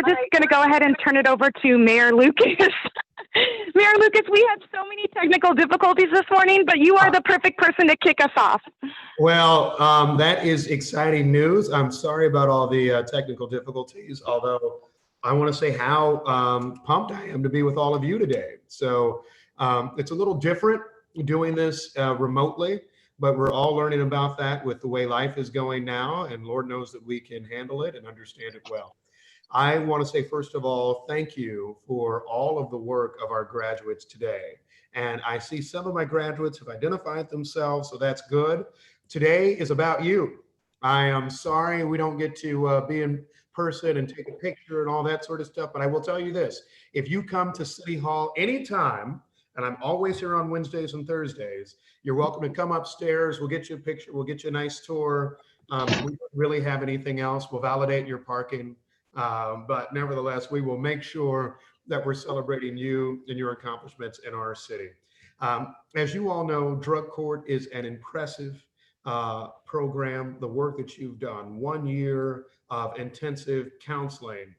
We're just going to go ahead and turn it over to Mayor Lucas. Mayor Lucas, we had so many technical difficulties this morning, but you are the perfect person to kick us off. Well, that is exciting news. I'm sorry about all the technical difficulties, although I want to say how pumped I am to be with all of you today. So it's a little different doing this remotely, but we're all learning about that with the way life is going now, and Lord knows that we can handle it and understand it well. I want to say, first of all, thank you for all of the work of our graduates today. And I see some of my graduates have identified themselves, so that's good. Today is about you. I am sorry we don't get to be in person and take a picture and all that sort of stuff, but I will tell you this. If you come to City Hall anytime, and I'm always here on Wednesdays and Thursdays, you're welcome to come upstairs. We'll get you a picture. We'll get you a nice tour. We don't really have anything else. We'll validate your parking. But nevertheless, we will make sure that we're celebrating you and your accomplishments in our city. As you all know, Drug Court is an impressive program. The work that you've done, 1 year of intensive counseling,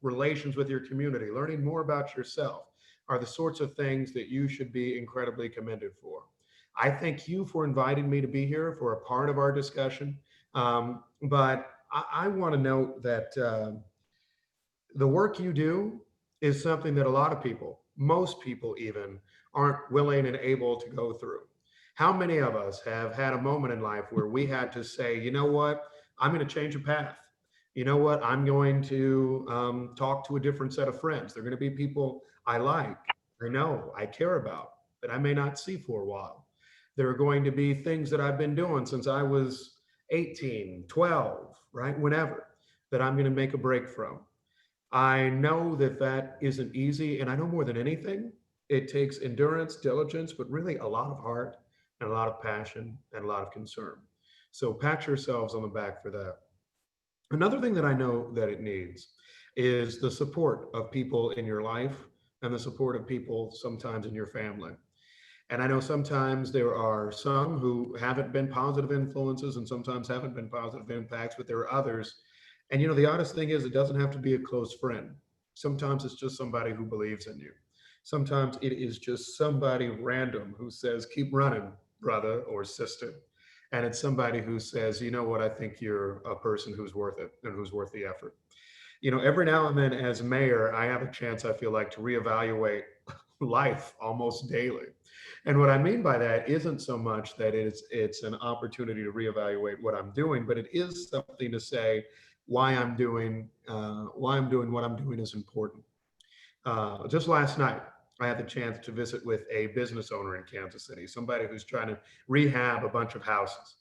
relations with your community, learning more about yourself, are the sorts of things that you should be incredibly commended for. I thank you for inviting me to be here for a part of our discussion. But I want to note that the work you do is something that a lot of people, most people even, aren't willing and able to go through. How many of us have had a moment in life where we had to say, you know what, I'm going to change a path. You know what, I'm going to talk to a different set of friends. They're going to be people I like, I know, I care about, that I may not see for a while. There are going to be things that I've been doing since I was 18, 12, right? Whenever, that I'm going to make a break from. I know that that isn't easy. And I know more than anything, it takes endurance, diligence, but really a lot of heart and a lot of passion and a lot of concern. So pat yourselves on the back for that. Another thing that I know that it needs is the support of people in your life and the support of people sometimes in your family. And I know sometimes there are some who haven't been positive influences and sometimes haven't been positive impacts, but there are others. And the honest thing is, it doesn't have to be a close friend. Sometimes it's just somebody who believes in you. Sometimes it is just somebody random who says, keep running, brother or sister. And it's somebody who says, you know what, I think you're a person who's worth it and who's worth the effort. Every now and then as mayor, I have a chance, I feel like, to reevaluate life almost daily. And what I mean by that isn't so much that it's an opportunity to reevaluate what I'm doing, but it is something to say why I'm doing what I'm doing is important. Just last night, I had the chance to visit with a business owner in Kansas City, somebody who's trying to rehab a bunch of houses.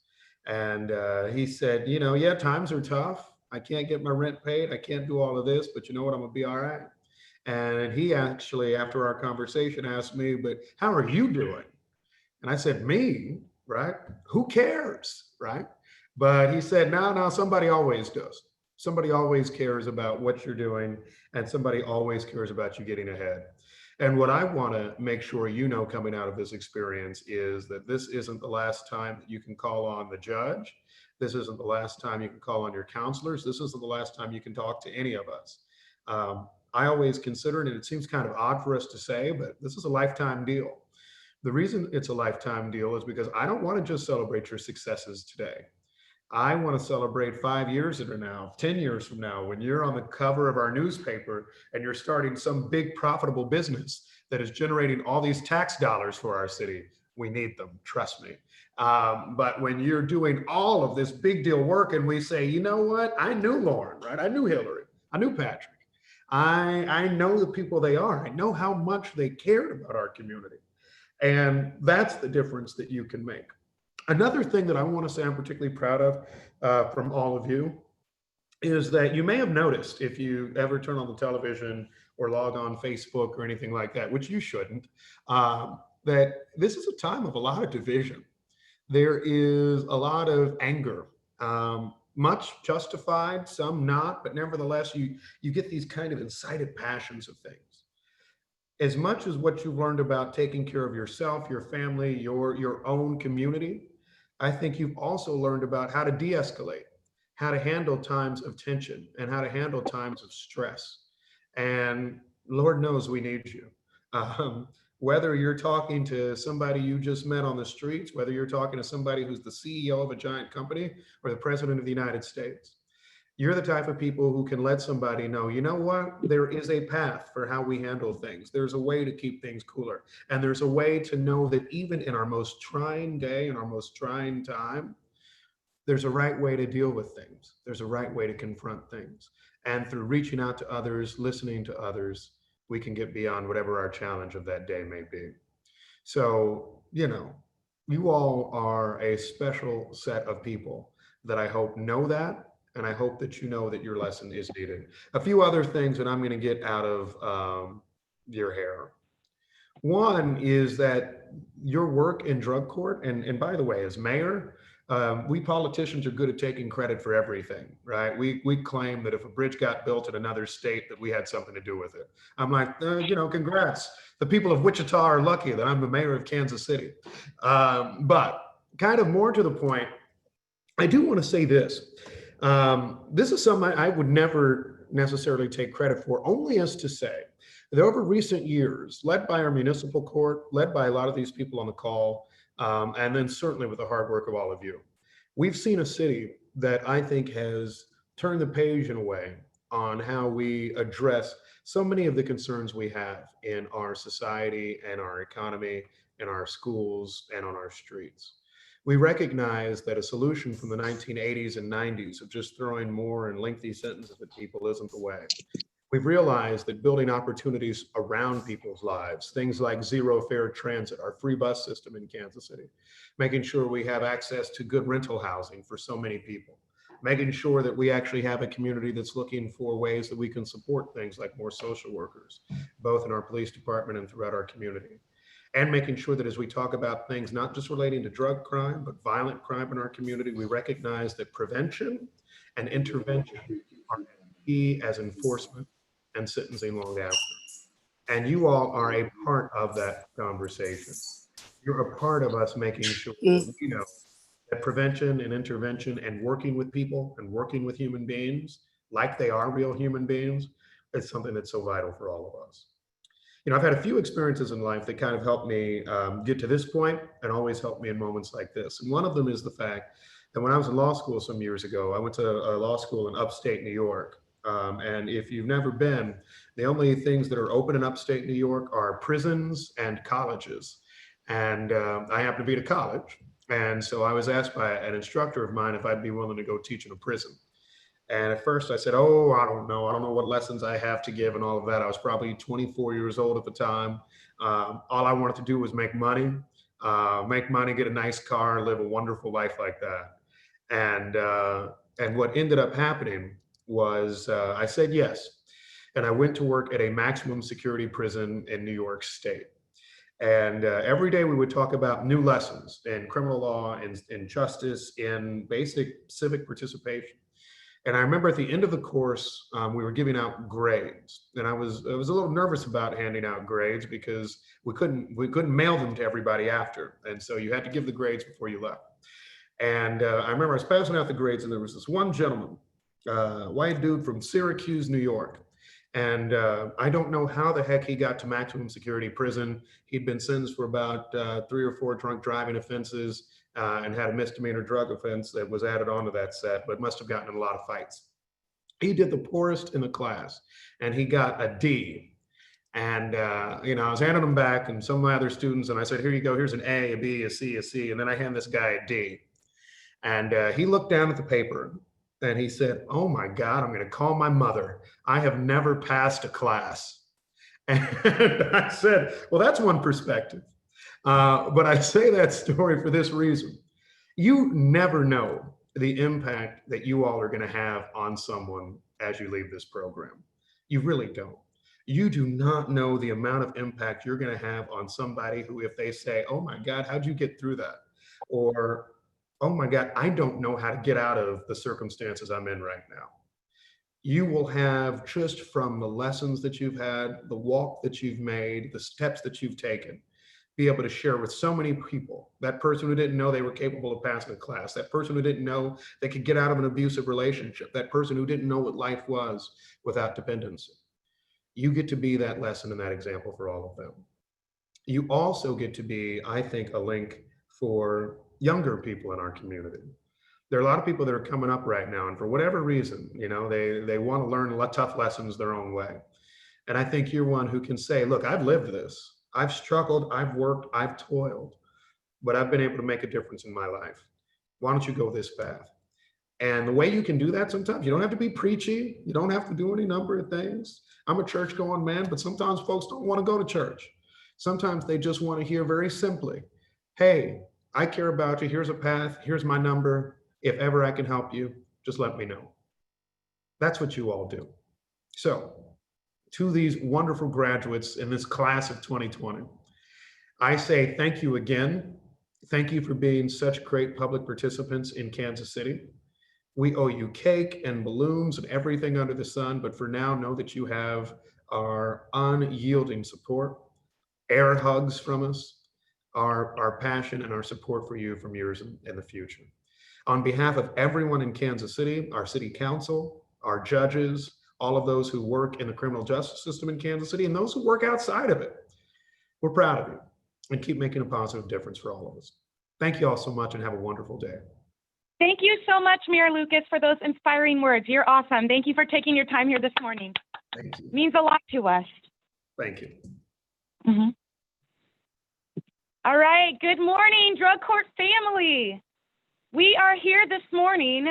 And he said, yeah, times are tough. I can't get my rent paid. I can't do all of this, but you know what? I'm gonna be all right. And he actually, after our conversation, asked me, but how are you doing? And I said, me, right? Who cares, right? But he said, no, no, somebody always does. Somebody always cares about what you're doing, and somebody always cares about you getting ahead. And what I want to make sure you know coming out of this experience is that this isn't the last time that you can call on the judge. This isn't the last time you can call on your counselors. This isn't the last time you can talk to any of us. I always consider it, and it seems kind of odd for us to say, but this is a lifetime deal. The reason it's a lifetime deal is because I don't want to just celebrate your successes today. I want to celebrate 5 years from now, 10 years from now, when you're on the cover of our newspaper and you're starting some big profitable business that is generating all these tax dollars for our city. We need them, trust me. But when you're doing all of this big deal work and we say, you know what, I knew Lauren, right? I knew Hillary, I knew Patrick. I know the people they are. I know how much they cared about our community. And that's the difference that you can make. Another thing that I want to say I'm particularly proud of from all of you is that you may have noticed, if you ever turn on the television or log on Facebook or anything like that, which you shouldn't, that this is a time of a lot of division. There is a lot of anger, much justified, some not, but nevertheless, you get these kind of incited passions of things. As much as what you've learned about taking care of yourself, your family, your own community, I think you've also learned about how to de-escalate, how to handle times of tension and how to handle times of stress. And Lord knows we need you. Um, whether you're talking to somebody you just met on the streets, whether you're talking to somebody who's the CEO of a giant company or the president of the United States, you're the type of people who can let somebody know, you know what, there is a path for how we handle things. There's a way to keep things cooler. And there's a way to know that even in our most trying day, in our most trying time, there's a right way to deal with things. There's a right way to confront things. And through reaching out to others, listening to others, we can get beyond whatever our challenge of that day may be. So, you all are a special set of people that I hope know that. And I hope that you know that your lesson is needed. A few other things that I'm going to get out of your hair. One is that your work in drug court, and by the way, as mayor, we politicians are good at taking credit for everything, right? We claim that if a bridge got built in another state, that we had something to do with it. I'm like, congrats. The people of Wichita are lucky that I'm the mayor of Kansas City. But kind of more to the point, I do want to say this. This is something I would never necessarily take credit for, only as to say that over recent years, led by our municipal court, led by a lot of these people on the call, and then certainly with the hard work of all of you, we've seen a city that I think has turned the page in a way on how we address so many of the concerns we have in our society and our economy and our schools and on our streets. We recognize that a solution from the 1980s and 90s of just throwing more and lengthy sentences at people isn't the way. We've realized that building opportunities around people's lives, things like zero fare transit, our free bus system in Kansas City, making sure we have access to good rental housing for so many people, making sure that we actually have a community that's looking for ways that we can support things like more social workers, both in our police department and throughout our community. And making sure that as we talk about things not just relating to drug crime, but violent crime in our community, we recognize that prevention and intervention are key as enforcement and sentencing long after. And you all are a part of that conversation. You're a part of us making sure that we know that prevention and intervention and working with people and working with human beings like they are real human beings is something that's so vital for all of us. I've had a few experiences in life that kind of helped me get to this point and always help me in moments like this. And one of them is the fact that when I was in law school some years ago, I went to a law school in upstate New York. And if you've never been, the only things that are open in upstate New York are prisons and colleges. And I happened to be at a college. And so I was asked by an instructor of mine if I'd be willing to go teach in a prison. And at first I said, oh, I don't know. I don't know what lessons I have to give and all of that. I was probably 24 years old at the time. All I wanted to do was make money, get a nice car, live a wonderful life like that. And what ended up happening was I said yes. And I went to work at a maximum security prison in New York State. And every day we would talk about new lessons in criminal law, in justice, in basic civic participation. And I remember at the end of the course, we were giving out grades, and I was a little nervous about handing out grades because we couldn't mail them to everybody after, and so you had to give the grades before you left. And I remember I was passing out the grades, and there was this one gentleman, white dude from Syracuse, New York, and I don't know how the heck he got to maximum security prison. He'd been sentenced for about 3 or 4 drunk driving offenses. And had a misdemeanor drug offense that was added onto that set, but must have gotten in a lot of fights. He did the poorest in the class, and he got a D. And I was handing him back, and some of my other students, and I said, "Here you go. Here's an A, a B, a C, a C." And then I hand this guy a D. And he looked down at the paper, and he said, "Oh my God, I'm going to call my mother. I have never passed a class." And I said, "Well, that's one perspective." But I say that story for this reason. You never know the impact that you all are going to have on someone as you leave this program. You really don't. You do not know the amount of impact you're going to have on somebody who, if they say, "Oh my God, how'd you get through that?" Or, "Oh my God, I don't know how to get out of the circumstances I'm in right now." You will have, just from the lessons that you've had, the walk that you've made, the steps that you've taken, be able to share with so many people. That person who didn't know they were capable of passing a class, that person who didn't know they could get out of an abusive relationship, that person who didn't know what life was without dependency. You get to be that lesson and that example for all of them. You also get to be, I think, a link for younger people in our community. There are a lot of people that are coming up right now, and for whatever reason, they want to learn tough lessons their own way. And I think you're one who can say, look, I've lived this. I've struggled, I've worked, I've toiled, but I've been able to make a difference in my life. Why don't you go this path? And the way you can do that sometimes, you don't have to be preachy. You don't have to do any number of things. I'm a church going man, but sometimes folks don't want to go to church. Sometimes they just want to hear very simply, hey, I care about you. Here's a path. Here's my number. If ever I can help you, just let me know. That's what you all do. So, to these wonderful graduates in this class of 2020, I say thank you again. Thank you for being such great public participants in Kansas City. We owe you cake and balloons and everything under the sun, but for now, know that you have our unyielding support, air hugs from us, our passion and our support for you from years in the future. On behalf of everyone in Kansas City, our city council, our judges, all of those who work in the criminal justice system in Kansas City, and those who work outside of it, we're proud of you and keep making a positive difference for all of us. Thank you all so much and have a wonderful day. Thank you so much, Mayor Lucas, for those inspiring words. You're awesome. Thank you for taking your time here this morning. Thank you. It means a lot to us. Thank you. Mm-hmm. All right. Good morning, Drug Court family. We are here this morning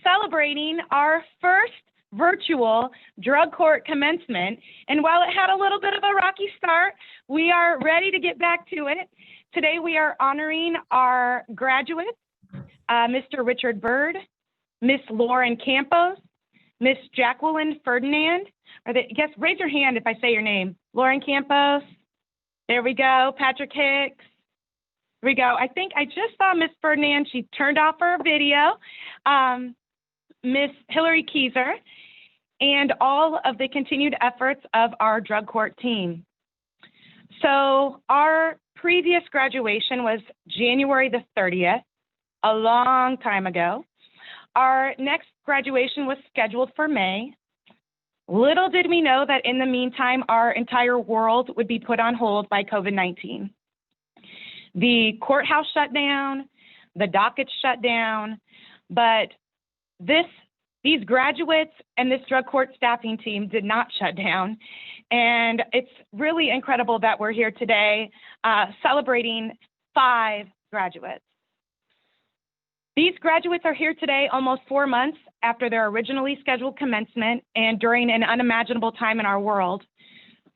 celebrating our first virtual drug court commencement. And while it had a little bit of a rocky start, we are ready to get back to it. Today, we are honoring our graduates, Mr. Richard Bird, Miss Lauren Campos, Miss Jacqueline Ferdinand. Raise your hand if I say your name. Lauren Campos. There we go. Patrick Hicks. Here we go. I think I just saw Miss Ferdinand. She turned off her video. Miss Hillary Keyser, and all of the continued efforts of our drug court team. So our previous graduation was January the 30th, a long time ago. Our next graduation was scheduled for May. Little did we know that in the meantime, our entire world would be put on hold by COVID-19. The courthouse shut down, the dockets shut down, but these graduates and this drug court staffing team did not shut down. And it's really incredible that we're here today celebrating 5 graduates. These graduates are here today almost 4 months after their originally scheduled commencement and during an unimaginable time in our world,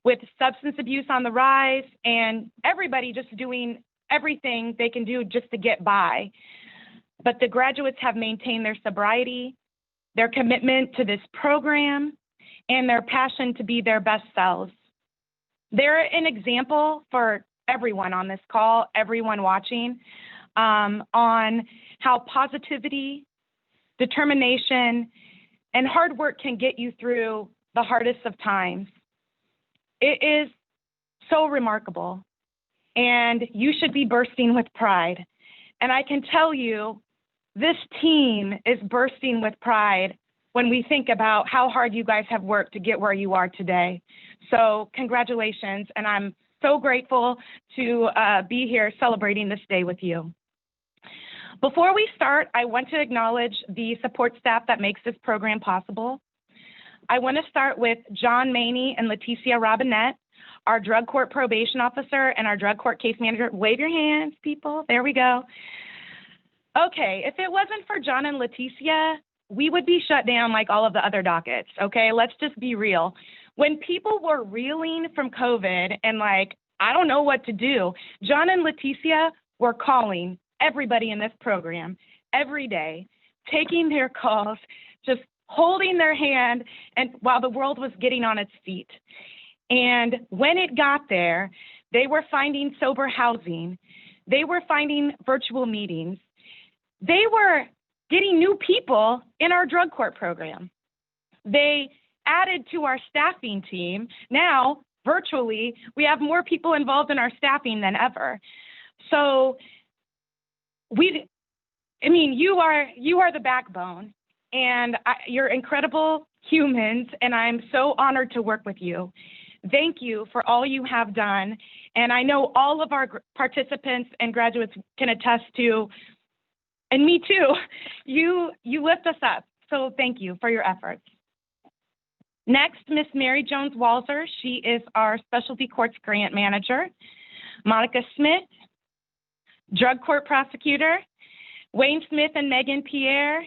with substance abuse on the rise and everybody just doing everything they can do just to get by. But the graduates have maintained their sobriety, their commitment to this program, and their passion to be their best selves. They're an example for everyone on this call, everyone watching, on how positivity, determination, and hard work can get you through the hardest of times. It is so remarkable, and you should be bursting with pride. And I can tell you, this team is bursting with pride when we think about how hard you guys have worked to get where you are today. So congratulations, and I'm so grateful to be here celebrating this day with you. Before we start, I want to acknowledge the support staff that makes this program possible. I want to start with John Maney and Leticia Robinette, our drug court probation officer and our drug court case manager. Wave your hands, people. There we go. Okay, if it wasn't for John and Leticia, we would be shut down like all of the other dockets, okay? Let's just be real. When people were reeling from COVID and like, I don't know what to do, John and Leticia were calling everybody in this program every day, taking their calls, just holding their hand, and while the world was getting on its feet. And when it got there, they were finding sober housing. They were finding virtual meetings. They were getting new people in our drug court program. They added to our staffing team. Now, virtually, we have more people involved in our staffing than ever. So you are the backbone, and you're incredible humans, and I'm so honored to work with you. Thank you for all you have done. And I know all of our participants and graduates can attest to, and me too, you lift us up. So thank you for your efforts. Next, Miss Mary Jones Walzer. She is our Specialty Courts Grant Manager. Monica Smith, Drug Court Prosecutor. Wayne Smith and Megan Pierre,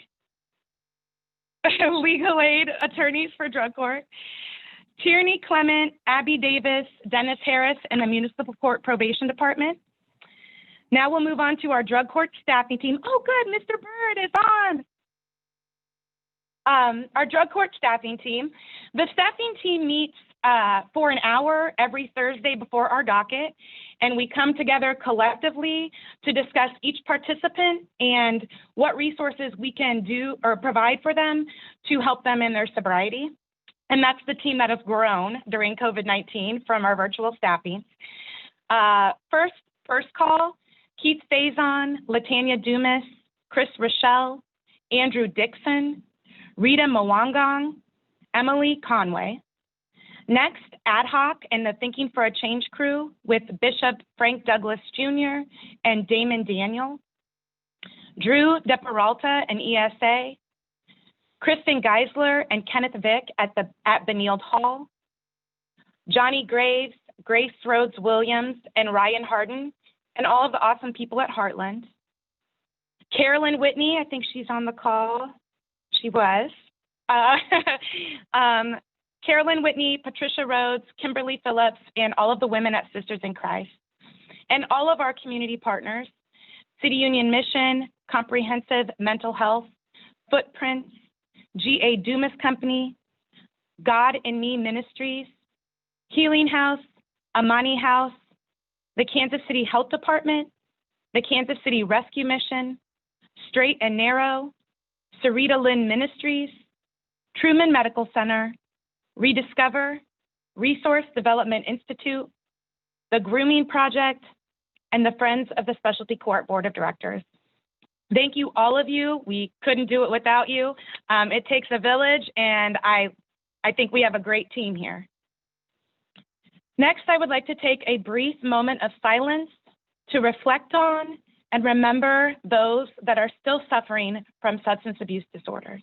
Legal Aid Attorneys for Drug Court. Tierney Clement, Abby Davis, Dennis Harris, and the Municipal Court Probation Department. Now we'll move on to our drug court staffing team. Oh, good, Mr. Bird is on. Our drug court staffing team. The staffing team meets for an hour every Thursday before our docket, and we come together collectively to discuss each participant and what resources we can do or provide for them to help them in their sobriety. And that's the team that has grown during COVID-19 from our virtual staffing. First call, Keith Faison, Latanya Dumas, Chris Rochelle, Andrew Dixon, Rita Mwangong, Emily Conway. Next, ad hoc and the Thinking for a Change crew with Bishop Frank Douglas Jr. and Damon Daniel. Drew DePeralta and ESA. Kristen Geisler and Kenneth Vick at Benilde Hall. Johnny Graves, Grace Rhodes Williams, and Ryan Harden, and all of the awesome people at Heartland. Carolyn Whitney, I think she's on the call. She was. Carolyn Whitney, Patricia Rhodes, Kimberly Phillips, and all of the women at Sisters in Christ. And all of our community partners, City Union Mission, Comprehensive Mental Health, Footprints, G.A. Dumas Company, God in Me Ministries, Healing House, Amani House, the Kansas City Health Department, the Kansas City Rescue Mission, Straight and Narrow, Sarita Lynn Ministries, Truman Medical Center, Rediscover, Resource Development Institute, the Grooming Project, and the Friends of the Specialty Court Board of Directors. Thank you, all of you. We couldn't do it without you. It takes a village, and I think we have a great team here. Next, I would like to take a brief moment of silence to reflect on and remember those that are still suffering from substance abuse disorders.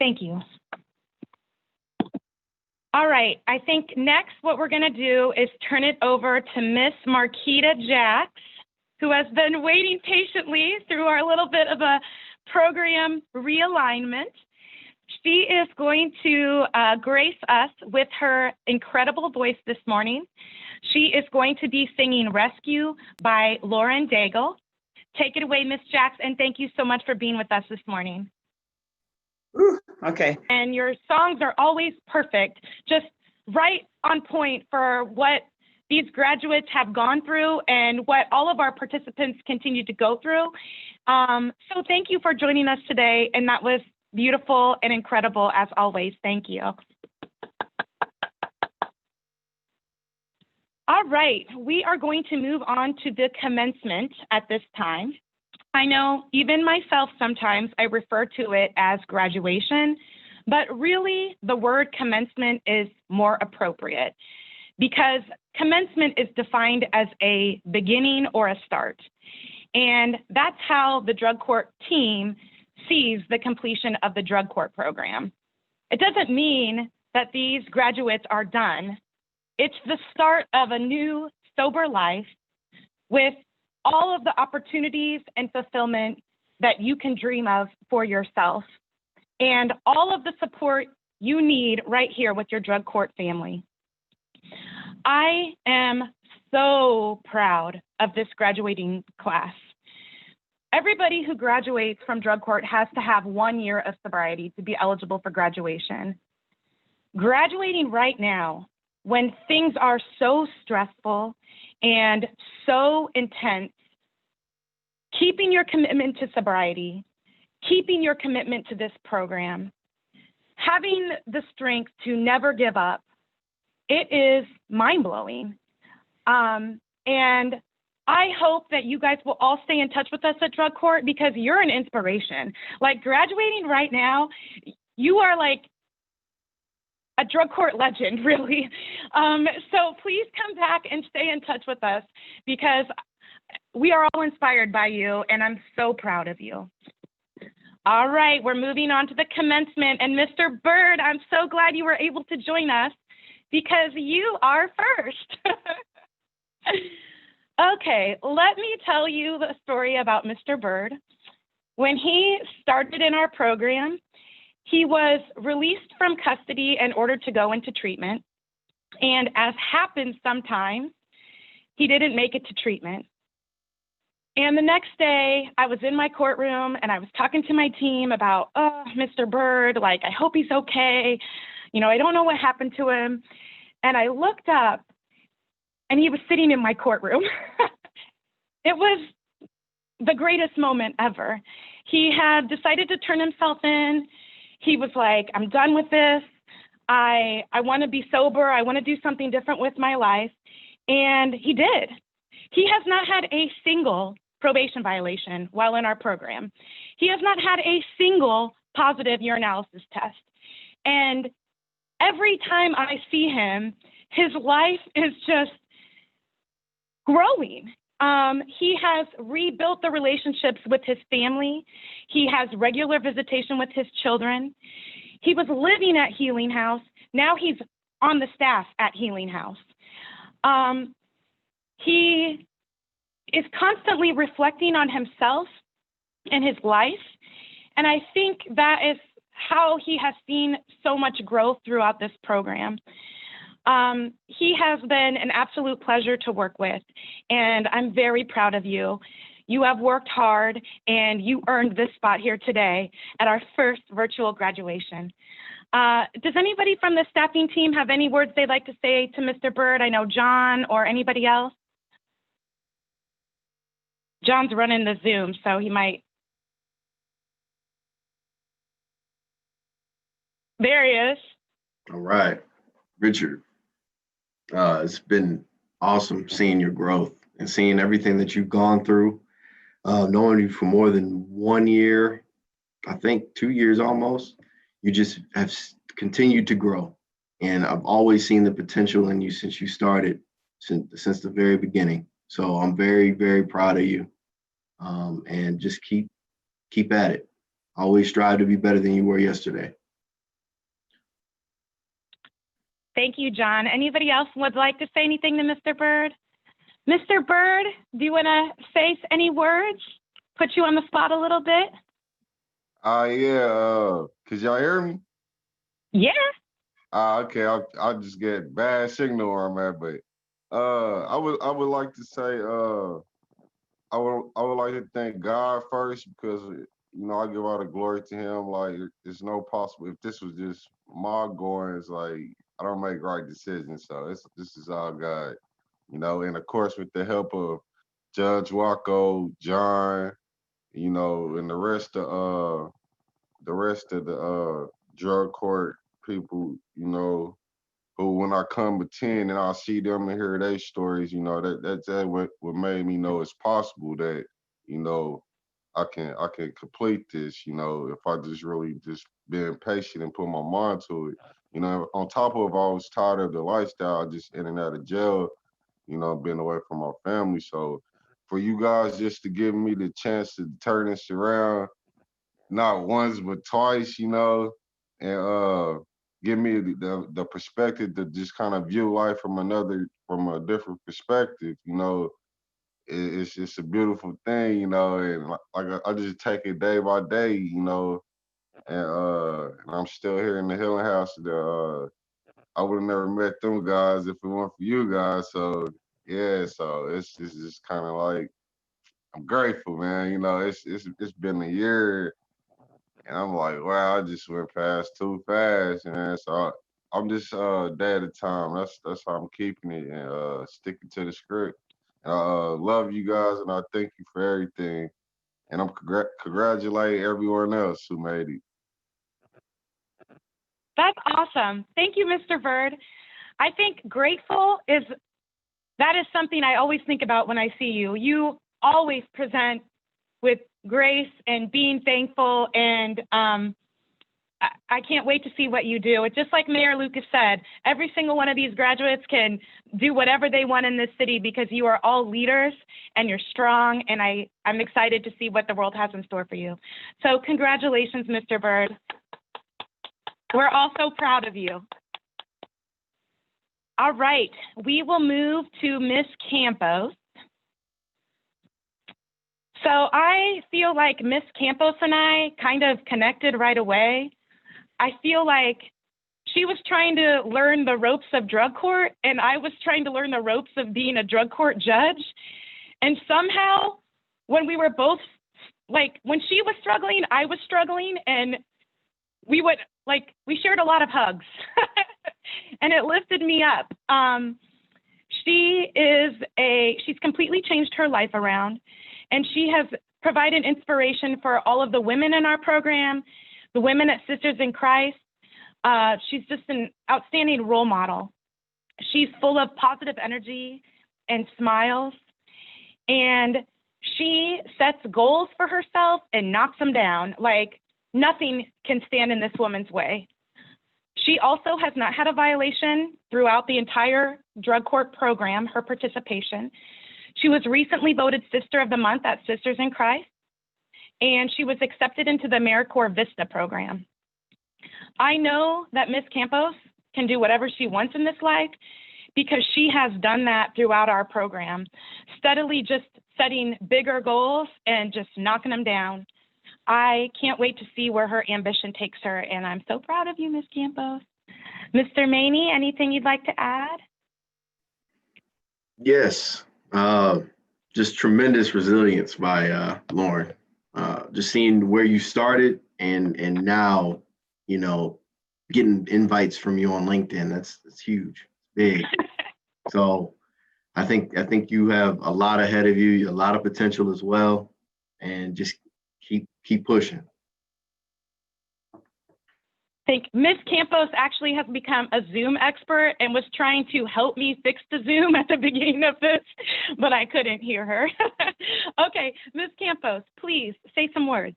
Thank you. All right, I think next what we're gonna do is turn it over to Miss Marquita Jacks, who has been waiting patiently through our little bit of a program realignment. She is going to grace us with her incredible voice this morning. She is going to be singing Rescue by Lauren Daigle. Take it away, Miss Jacks, and thank you so much for being with us this morning. Ooh, okay. And your songs are always perfect, just right on point for what these graduates have gone through and what all of our participants continue to go through. So thank you for joining us today, and that was beautiful and incredible as always. Thank you. All right, we are going to move on to the commencement at this time. I know even myself, sometimes I refer to it as graduation, but really the word commencement is more appropriate because commencement is defined as a beginning or a start. And that's how the drug court team sees the completion of the drug court program. It doesn't mean that these graduates are done. It's the start of a new, sober life with all of the opportunities and fulfillment that you can dream of for yourself, and all of the support you need right here with your drug court family. I am so proud of this graduating class. Everybody who graduates from drug court has to have 1 year of sobriety to be eligible for graduation. Graduating right now when things are so stressful and so intense, keeping your commitment to sobriety, keeping your commitment to this program, having the strength to never give up, it is mind-blowing. And I hope that you guys will all stay in touch with us at Drug Court because you're an inspiration. Like graduating right now, you are like a Drug Court legend, really. So please come back and stay in touch with us because we are all inspired by you, and I'm so proud of you. All right, we're moving on to the commencement. And Mr. Bird, I'm so glad you were able to join us because you are first. Okay, let me tell you the story about Mr. Bird. When he started in our program, he was released from custody and ordered to go into treatment. And as happens sometimes, he didn't make it to treatment. And the next day, I was in my courtroom and I was talking to my team about, oh, Mr. Bird, like, I hope he's okay. You know, I don't know what happened to him. And I looked up and he was sitting in my courtroom. It was the greatest moment ever. He had decided to turn himself in. He was like, I'm done with this. I want to be sober. I want to do something different with my life. And he did. He has not had a single probation violation while in our program. He has not had a single positive urinalysis test. And every time I see him, his life is just growing. He has rebuilt the relationships with his family. He has regular visitation with his children. He was living at Healing House. Now he's on the staff at Healing House. He is constantly reflecting on himself and his life. And I think that is how he has seen so much growth throughout this program. He has been an absolute pleasure to work with, and I'm very proud of you. You have worked hard, and you earned this spot here today at our first virtual graduation. Does anybody from the staffing team have any words they'd like to say to Mr. Bird? I know John or anybody else. John's running the Zoom, so he might. There he is. All right, Richard. It's been awesome seeing your growth and seeing everything that you've gone through. Knowing you for more than 1 year, I think 2 years almost, you just have continued to grow. And I've always seen the potential in you since you started, since the very beginning. So I'm very, very proud of you. And just keep at it. Always strive to be better than you were yesterday. Thank you, John. Anybody else would like to say anything to Mr. Bird? Mr. Bird, do you want to say any words? Put you on the spot a little bit? Yeah, could y'all hear me? Yeah. Okay, I'll just get bad signal where I'm at, but I would like to say I would like to thank God first because I give all the glory to Him. Like there's no possible if this was just my goings, like I don't make right decisions, so this is all God, and of course with the help of Judge Wacko, John, and the rest of the drug court people, who when I come attend and I see them and hear their stories, that's what made me know it's possible that, I can complete this, if I just really just being patient and put my mind to it. On top of I was tired of the lifestyle, just in and out of jail, being away from my family. So for you guys just to give me the chance to turn this around, not once but twice, and give me the perspective to just kind of view life from a different perspective, it's just a beautiful thing, and like I just take it day by day, and I'm still here in the Healing House. I would have never met them guys if it weren't for you guys. So yeah, so it's just kind of like I'm grateful, man. It's been a year, and I'm like, wow, I just went past too fast, man. So I'm just day at a time. That's how I'm keeping it and sticking to the script. And I love you guys and I thank you for everything. And I'm congratulating everyone else who made it. That's awesome. Thank you, Mr. Bird. I think that is something I always think about when I see you. You always present with grace and being thankful, and I can't wait to see what you do. It's just like Mayor Lucas said, every single one of these graduates can do whatever they want in this city because you are all leaders and you're strong, and I'm excited to see what the world has in store for you. So congratulations, Mr. Bird. We're all so proud of you. All right, we will move to Miss Campos. So I feel like Miss Campos and I kind of connected right away. I feel like she was trying to learn the ropes of drug court, and I was trying to learn the ropes of being a drug court judge. And somehow, when we were both, like, when she was struggling, I was struggling, and we shared a lot of hugs, and it lifted me up. She's completely changed her life around, and she has provided inspiration for all of the women in our program, the women at Sisters in Christ. She's just an outstanding role model. She's full of positive energy and smiles, and she sets goals for herself and knocks them down. Like, nothing can stand in this woman's way. She also has not had a violation throughout the entire drug court program, her participation. She was recently voted Sister of the Month at Sisters in Christ, and she was accepted into the AmeriCorps Vista program. I know that Miss Campos can do whatever she wants in this life because she has done that throughout our program, steadily just setting bigger goals and just knocking them down. I can't wait to see where her ambition takes her, and I'm so proud of you, Miss Campos. Mr. Maney, anything you'd like to add? Yes, just tremendous resilience by Lauren. Just seeing where you started and now, getting invites from you on LinkedIn. That's huge, big. So I think you have a lot ahead of you, a lot of potential as well, and just keep pushing. I think Ms. Campos actually has become a Zoom expert and was trying to help me fix the Zoom at the beginning of this, but I couldn't hear her. Okay, Ms. Campos, please say some words.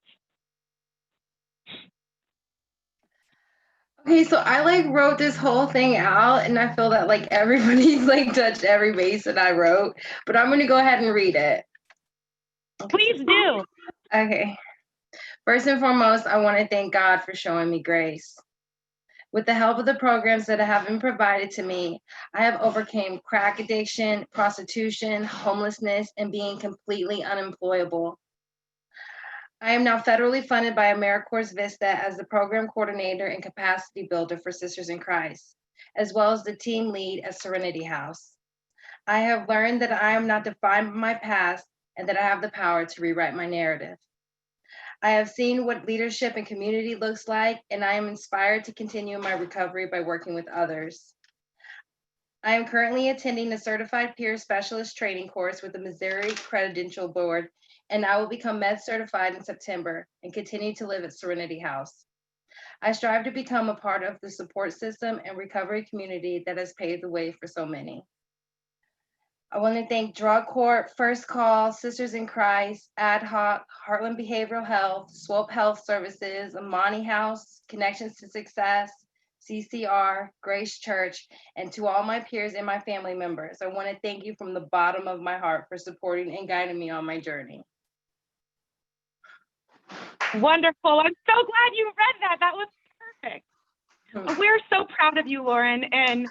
Okay, so I wrote this whole thing out, and I feel that everybody's touched every base that I wrote, but I'm gonna go ahead and read it. Please do. Okay. First and foremost, I want to thank God for showing me grace. With the help of the programs that have been provided to me, I have overcome crack addiction, prostitution, homelessness, and being completely unemployable. I am now federally funded by AmeriCorps Vista as the program coordinator and capacity builder for Sisters in Christ, as well as the team lead at Serenity House. I have learned that I am not defined by my past and that I have the power to rewrite my narrative. I have seen what leadership and community looks like, and I am inspired to continue my recovery by working with others. I am currently attending a certified peer specialist training course with the Missouri Credential Board, and I will become med certified in September and continue to live at Serenity House. I strive to become a part of the support system and recovery community that has paved the way for so many. I want to thank Drug Court, First Call, Sisters in Christ, Ad Hoc, Heartland Behavioral Health, Swope Health Services, Amani House, Connections to Success, CCR, Grace Church, and to all my peers and my family members. I want to thank you from the bottom of my heart for supporting and guiding me on my journey. Wonderful. I'm so glad you read that. That was perfect. We're so proud of you, Lauren, and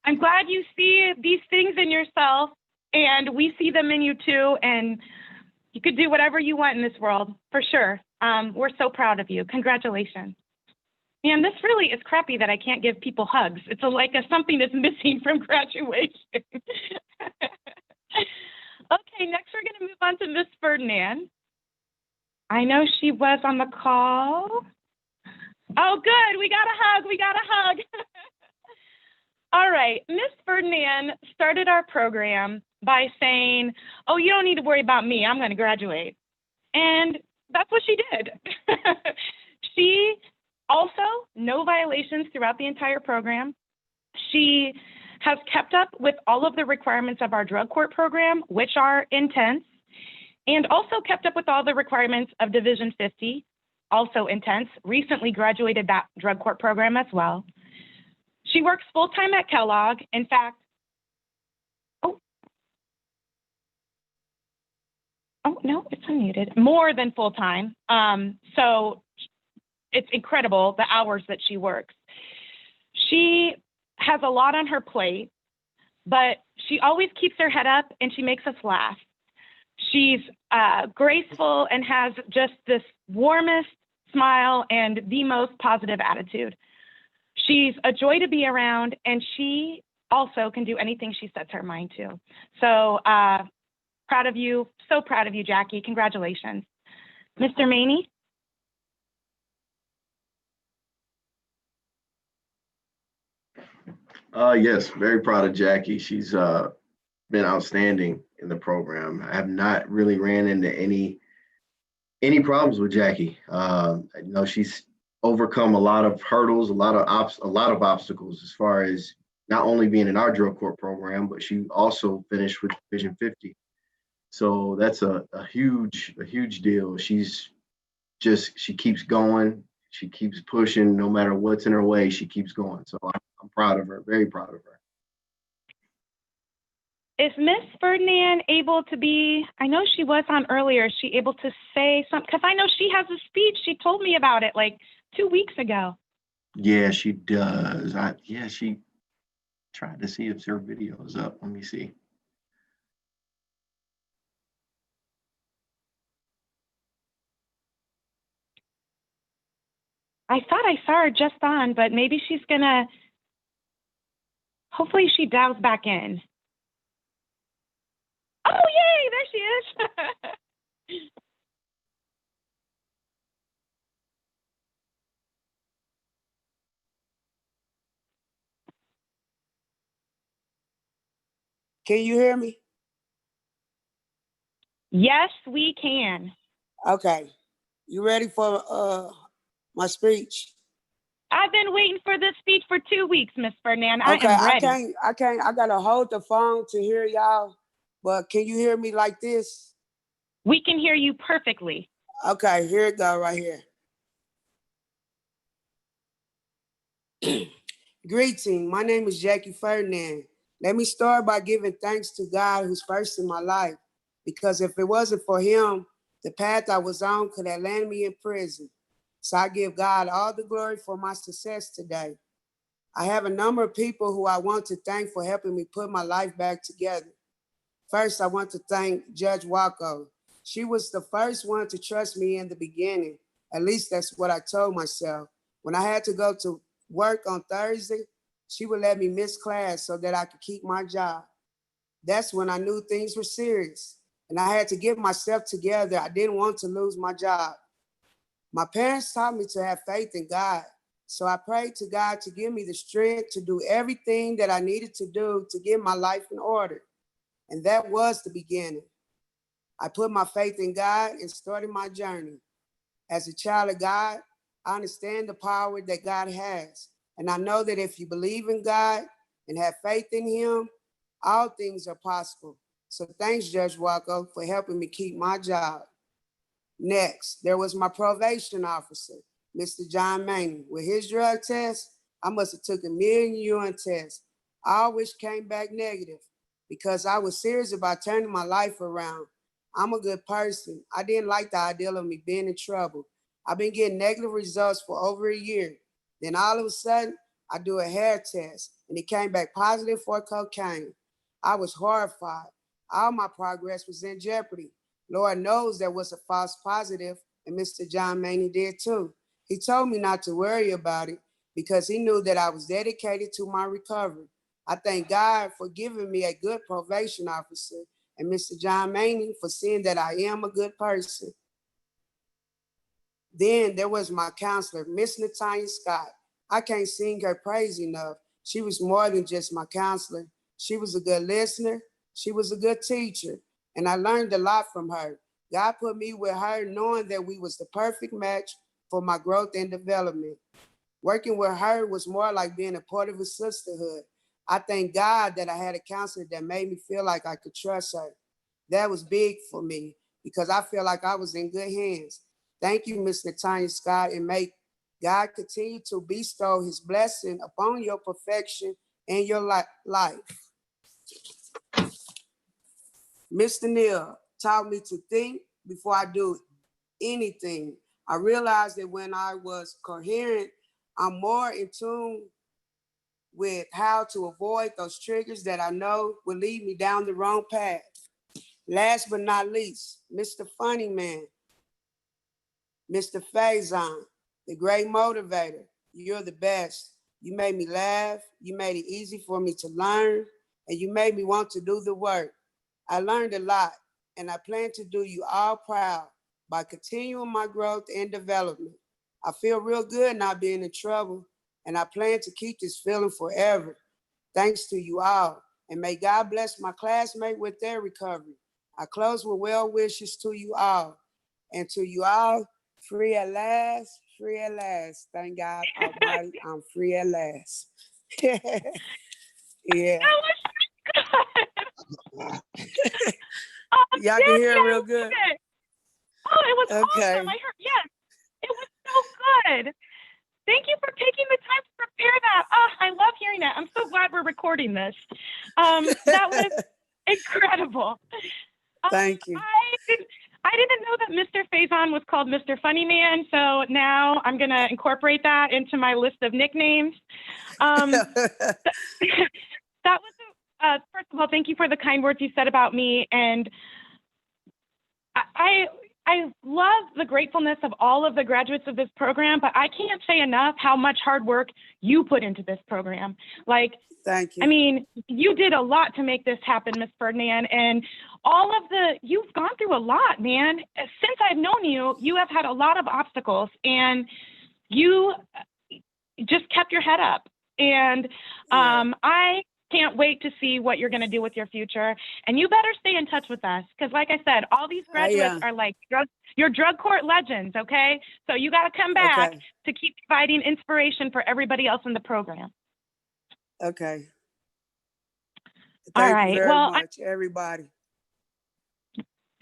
I'm glad you see these things in yourself, and we see them in you too, and you could do whatever you want in this world, for sure. We're so proud of you. Congratulations. Man, this really is crappy that I can't give people hugs. It's something that's missing from graduation. Okay, next we're going to move on to Miss Ferdinand. I know she was on the call. Oh, good. We got a hug. We got a hug. All right. Miss Ferdinand started our program by saying, oh, you don't need to worry about me. I'm going to graduate. And that's what she did. She also, no violations throughout the entire program. She has kept up with all of the requirements of our drug court program, which are intense, and also kept up with all the requirements of Division 50, also intense, recently graduated that drug court program as well. She works full-time at Kellogg. In fact, oh, no, it's unmuted. More than full-time. So it's incredible the hours that she works. She has a lot on her plate, but she always keeps her head up and she makes us laugh. She's graceful and has just this warmest smile and the most positive attitude. She's a joy to be around, and she also can do anything she sets her mind to. So proud of you, so proud of you, Jackie. Congratulations. Mr. Maney? Yes, very proud of Jackie. She's been outstanding in the program. I have not really ran into any problems with Jackie. She's overcome a lot of hurdles, a lot of obstacles as far as not only being in our drug court program, but she also finished with Division 50. So that's a huge deal. She keeps going. She keeps pushing no matter what's in her way. She keeps going. So I'm proud of her, very proud of her. Is Miss Ferdinand able to be, I know she was on earlier, is she able to say something? Because I know she has a speech. She told me about it like 2 weeks ago. Yeah, she does. She tried to see if her video is up. Let me see. I thought I saw her just on, but maybe she's gonna, hopefully she dials back in. Oh, yay, there she is. Can you hear me? Yes, we can. Okay. You ready for my speech? I've been waiting for this speech for 2 weeks, Miss Ferdinand. I Okay, am ready. I gotta hold the phone to hear y'all, but can you hear me like this? We can hear you perfectly. Okay, here it go right here. Greeting, my name is Jackie Ferdinand. Let me start by giving thanks to God who's first in my life, because if it wasn't for him, the path I was on could have landed me in prison. So I give God all the glory for my success today. I have a number of people who I want to thank for helping me put my life back together. First, I want to thank Judge Wacko. She was the first one to trust me in the beginning. At least that's what I told myself. When I had to go to work on Thursday, she would let me miss class so that I could keep my job. That's when I knew things were serious, and I had to get myself together. I didn't want to lose my job. My parents taught me to have faith in God, so I prayed to God to give me the strength to do everything that I needed to do to get my life in order. And that was the beginning. I put my faith in God and started my journey. As a child of God, I understand the power that God has. And I know that if you believe in God and have faith in him, all things are possible. So thanks, Judge Wacko, for helping me keep my job. Next, there was my probation officer, Mr. John Maney. With his drug test, I must have took 1,000,000 urine tests. I always came back negative because I was serious about turning my life around. I'm a good person. I didn't like the idea of me being in trouble. I've been getting negative results for over a year. Then all of a sudden, I do a hair test and it came back positive for cocaine. I was horrified. All my progress was in jeopardy. Lord knows there was a false positive, and Mr. John Maney did too. He told me not to worry about it because he knew that I was dedicated to my recovery. I thank God for giving me a good probation officer and Mr. John Maney for seeing that I am a good person. Then there was my counselor, Miss Natanya Scott. I can't sing her praise enough. She was more than just my counselor. She was a good listener. She was a good teacher. And I learned a lot from her. God put me with her knowing that we was the perfect match for my growth and development. Working with her was more like being a part of a sisterhood. I thank God that I had a counselor that made me feel like I could trust her. That was big for me because I feel like I was in good hands. Thank you, Miss Natanya Scott, and may God continue to bestow his blessing upon your perfection and your life. Mr. Neal taught me to think before I do anything. I realized that when I was coherent, I'm more in tune with how to avoid those triggers that I know will lead me down the wrong path. Last but not least, Mr. Funny Man, Mr. Faison, the great motivator. You're the best. You made me laugh. You made it easy for me to learn, and you made me want to do the work. I learned a lot, and I plan to do you all proud by continuing my growth and development. I feel real good not being in trouble, and I plan to keep this feeling forever. Thanks to you all, and may God bless my classmate with their recovery. I close with well wishes to you all, and to you all, free at last, free at last. Thank God Almighty, I'm free at last. Yeah. That was good. Oh, Y'all can hear Jackie, it I real loved good. it. Oh, it was Okay. awesome. I heard, yes, it was so good. Thank you for taking the time to prepare that. Oh, I love hearing that. I'm so glad we're recording this. That was incredible. Thank you. I didn't know that Mr. Faison was called Mr. Funny Man, so now I'm going to incorporate that into my list of nicknames. That was, first of all, thank you for the kind words you said about me. And I love the gratefulness of all of the graduates of this program, but I can't say enough how much hard work you put into this program. Like, Thank you. I mean, you did a lot to make this happen, Ms. Ferdinand, and you've gone through a lot, man. Since I've known you, you have had a lot of obstacles, and you just kept your head up. And I can't wait to see what you're going to do with your future. And you better stay in touch with us, because like I said, all these graduates are like your drug court legends, okay? So you got to come back to keep providing inspiration for everybody else in the program. Okay. All Thank right. you very Well, much, everybody.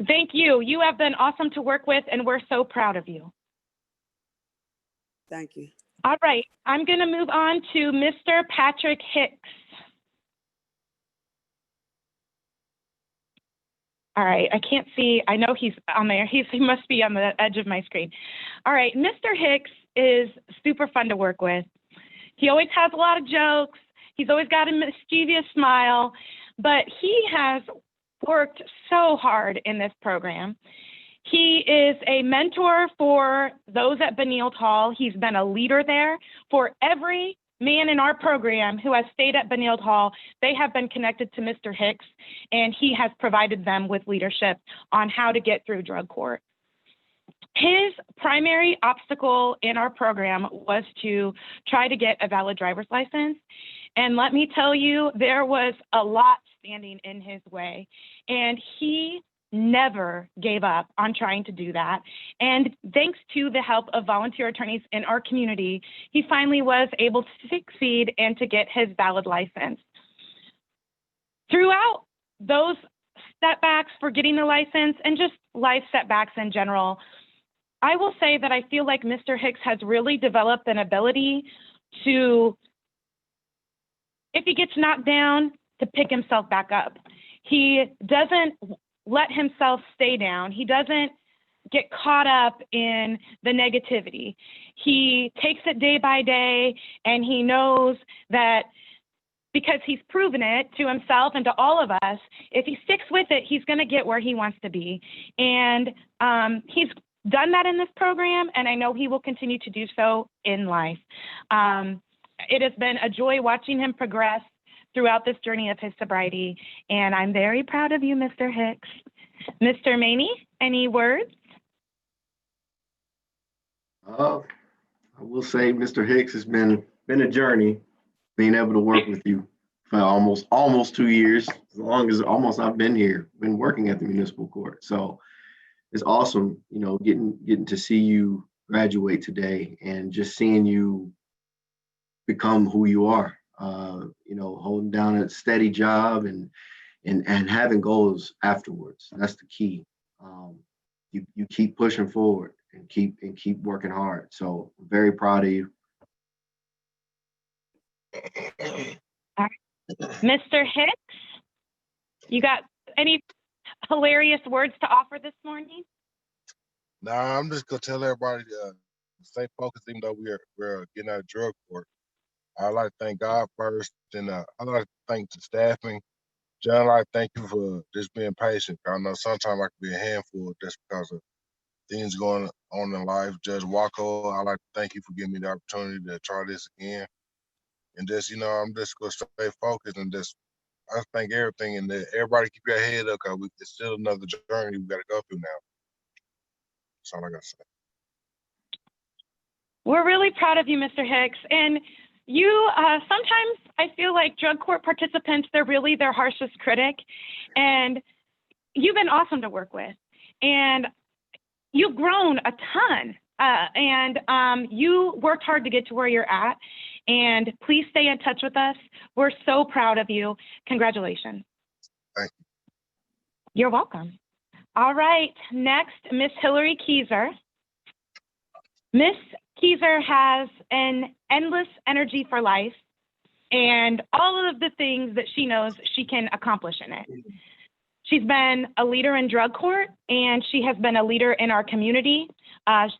Thank you. You have been awesome to work with, and we're so proud of you. Thank you. All right. I'm going to move on to Mr. Patrick Hicks. All right. I can't see. I know he's on there. He must be on the edge of my screen. All right. Mr. Hicks is super fun to work with. He always has a lot of jokes. He's always got a mischievous smile, but he has worked so hard in this program. He is a mentor for those at Benilde Hall. He's been a leader there. For every man in our program who has stayed at Benilde Hall, they have been connected to Mr. Hicks, and he has provided them with leadership on how to get through drug court. His primary obstacle in our program was to try to get a valid driver's license. And let me tell you, there was a lot standing in his way. And he never gave up on trying to do that. And thanks to the help of volunteer attorneys in our community, he finally was able to succeed and to get his valid license. Throughout those setbacks for getting the license and just life setbacks in general, I will say that I feel like Mr. Hicks has really developed an ability to, if he gets knocked down, to pick himself back up. He doesn't let himself stay down. He doesn't get caught up in the negativity. He takes it day by day, and he knows that because he's proven it to himself and to all of us, if he sticks with it, he's going to get where he wants to be. And he's done that in this program, and I know he will continue to do so in life. It has been a joy watching him progress throughout this journey of his sobriety, and I'm very proud of you, Mr. Hicks. Mr. Maney, any words? I will say, Mr. Hicks, has been a journey being able to work with you for almost 2 years, as long as almost I've been here, been working at the municipal court. So it's awesome, getting to see you graduate today and just seeing you become who you are. Holding down a steady job and having goals afterwards. That's the key. You keep pushing forward and keep working hard. So I'm very proud of you. Mr. Hicks, you got any hilarious words to offer this morning? Nah, I'm just gonna tell everybody to stay focused, even though we're getting out of drug court. I'd like to thank God first, and I'd like to thank the staffing. John, I'd like to thank you for just being patient. I know sometimes I can be a handful just because of things going on in life. Judge Waco, I'd like to thank you for giving me the opportunity to try this again. And just, I'm just gonna stay focused and I think everything, and everybody keep your head up, because it's still another journey we gotta go through now. That's all I gotta say. We're really proud of you, Mr. Hicks. And you, sometimes I feel like drug court participants, they're really their harshest critic. And you've been awesome to work with. And you've grown a ton. And you worked hard to get to where you're at. And please stay in touch with us. We're so proud of you. Congratulations. Thank you. You're welcome. All right, next, Miss Hillary Keyser. Miss Keyser has an endless energy for life and all of the things that she knows she can accomplish in it. She's been a leader in drug court, and she has been a leader in our community,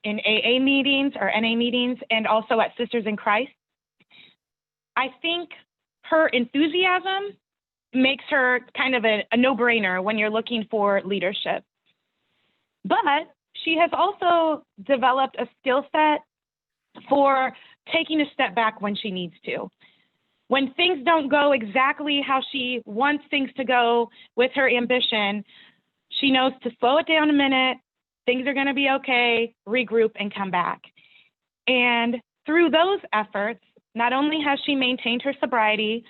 in AA meetings or NA meetings, and also at Sisters in Christ. I think her enthusiasm makes her kind of a no-brainer when you're looking for leadership. But she has also developed a skill set for taking a step back when she needs to. When things don't go exactly how she wants things to go with her ambition, she knows to slow it down a minute, things are going to be okay, regroup, and come back. And through those efforts, not only has she maintained her sobriety,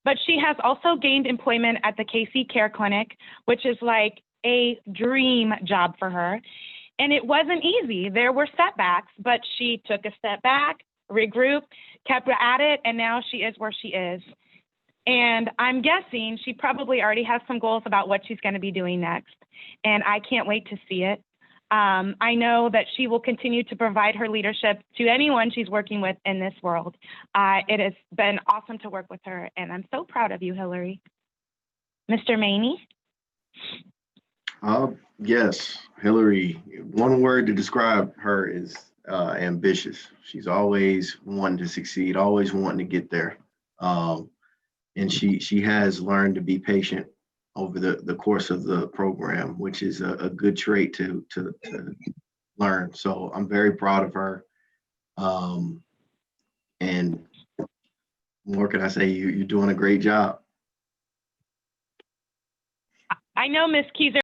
but she has also gained employment at the KC Care Clinic, which is like a dream job for her. And it wasn't easy. There were setbacks, but she took a step back, regrouped, kept at it, and now she is where she is. And I'm guessing she probably already has some goals about what she's going to be doing next. And I can't wait to see it. I know that she will continue to provide her leadership to anyone she's working with in this world. It has been awesome to work with her, and I'm so proud of you, Hillary. Mr. Maney? Yes, Hillary, one word to describe her is ambitious. She's always wanting to succeed, always wanting to get there. And she has learned to be patient over the course of the program, which is a good trait to learn. So I'm very proud of her. And more can I say? You're doing a great job. I know Miss Keyser